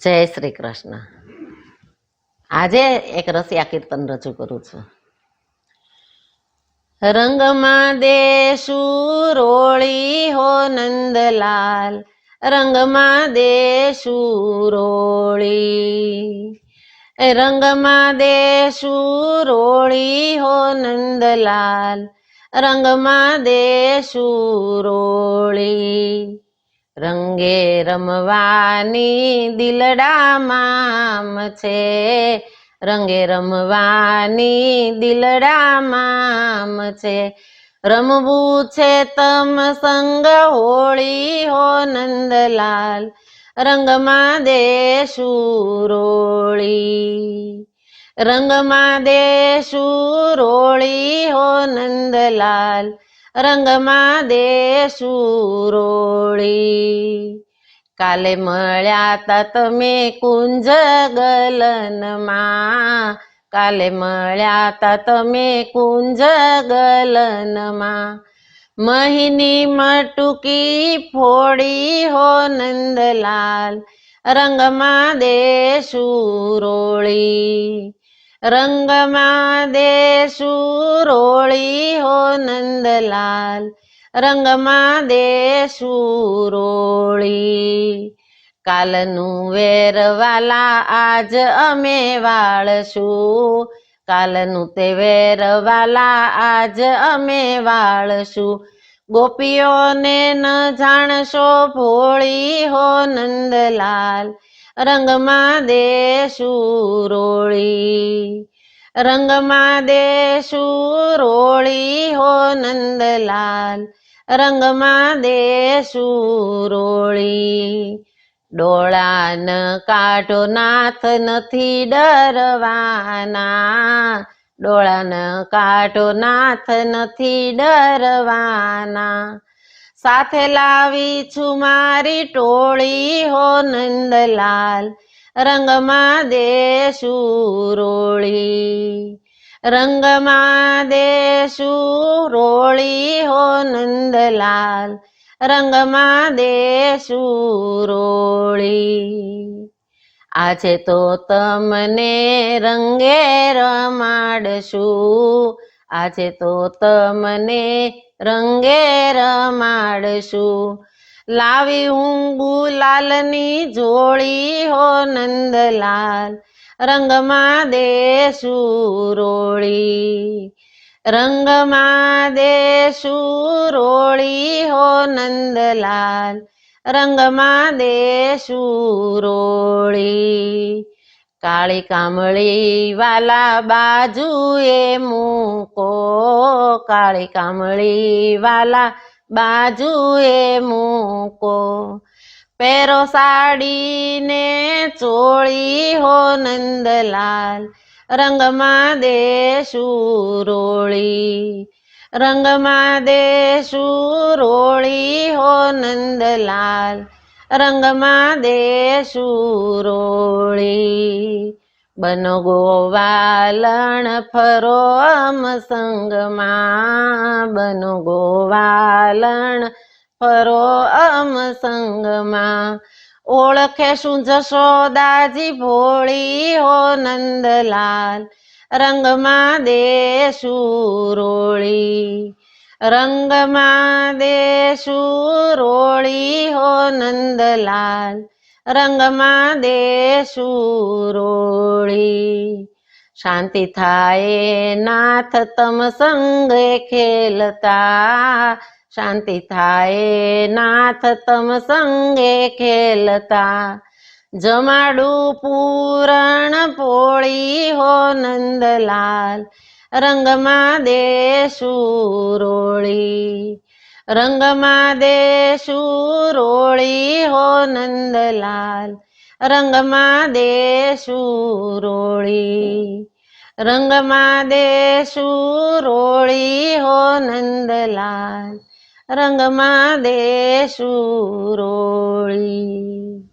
જય શ્રી કૃષ્ણ. આજે એક રસિયા કીર્તન રજૂ કરું છું. રંગમાં દેશું રોળી હો નંદલાલ, રંગમાં દેશું રોળી, રંગમાં દેશું રોળી હો નંદલાલ, રંગમાં દેશું રોળી. રંગે રમવાની દિલડામાં છે, રંગે રમવાની દિલડામાં છે. રમવું છે તમ સંગ હોળી હો નંદલાલ, રંગમાં દેશું રોળી, રંગમાં દેશું રોળી હો નંદલાલ, રંગમાં દેશું રોળી. કાલે મળ્યા તા તમે કુંજ ગલનમાં, કાલે મળ્યા તા તમે કુંજ ગલનમાં. મહિની મટુકી ફોડી હો નંદલાલ, રંગમાં દેશું રોળી, રંગમાં દેશું રોળી હો નંદલાલ, રંગમાં દેશું રોળી. કાલનું વેરવાલા આજ અમે વાળશું, કાલનું તે વેરવાલા આજ અમે વાળશું. ગોપીઓને ન જાણશો ભોળી હો નંદલાલ, રંગમાં દેશું રોળી, રંગમાં દેશું રોળી હો નંદલાલ, રંગમાં દેશું રોળી. ડોળાન કાઢો નાથ નથી ડરવાના, ડોળાન કાઢો નાથ નથી ડરવાના. સાથે લાવી છું મારી ટોળી હો નંદલાલ, રંગમાં દેશું રોળી, રંગમાં દેશું રોળી હો નંદલાલ, રંગમાં દેશું રોળી. આજે તો તમને રંગે રમાડશું, આજે તો તમને રંગે રમાડશું. લાવી હું ગુલાલની જોડી હો નંદલાલ, રંગમાં દેશું રોળી, રંગમાં દેશું રોળી હો નંદલાલ, રંગમાં દેશું રોળી. કાળી કામળી વાલા બાજુએ મૂકો, કાળી કામળી વાલા બાજુએ મૂકો. પહેરો સાડી ને ચોળી હો નંદલાલ, રંગમાં દેશું રોળી, રંગમાં દેશું રોળી હો નંદલાલ, રંગમાં દેશું રોળી. બનો ગોવાલણ ફરો અમ સંગમાં, બનો ગોવાલણ ફરો અમ સંગમાં. ઓળખે શું જશોદાજી ભોળી હો નંદલાલ, રંગમાં દેશું રોળી, રંગમાં દેશું રોળી હો નંદલાલ, રંગમાં દેશું રોળી. શાંતિ થાય નાથ તમ સંગે ખેલતા, શાંતિ થાય નાથ તમ સંગે ખેલતા. જમાડું પૂરણ પોળી હો નંદલાલ, રંગમાં દેશું રોળી, રંગમાં દેશું રોળી હો નંદલાલ, રંગમાં દેશું રોળી, રંગમાં દેશું રોળી હો નંદલાલ, રંગમાં દેશું રોળી.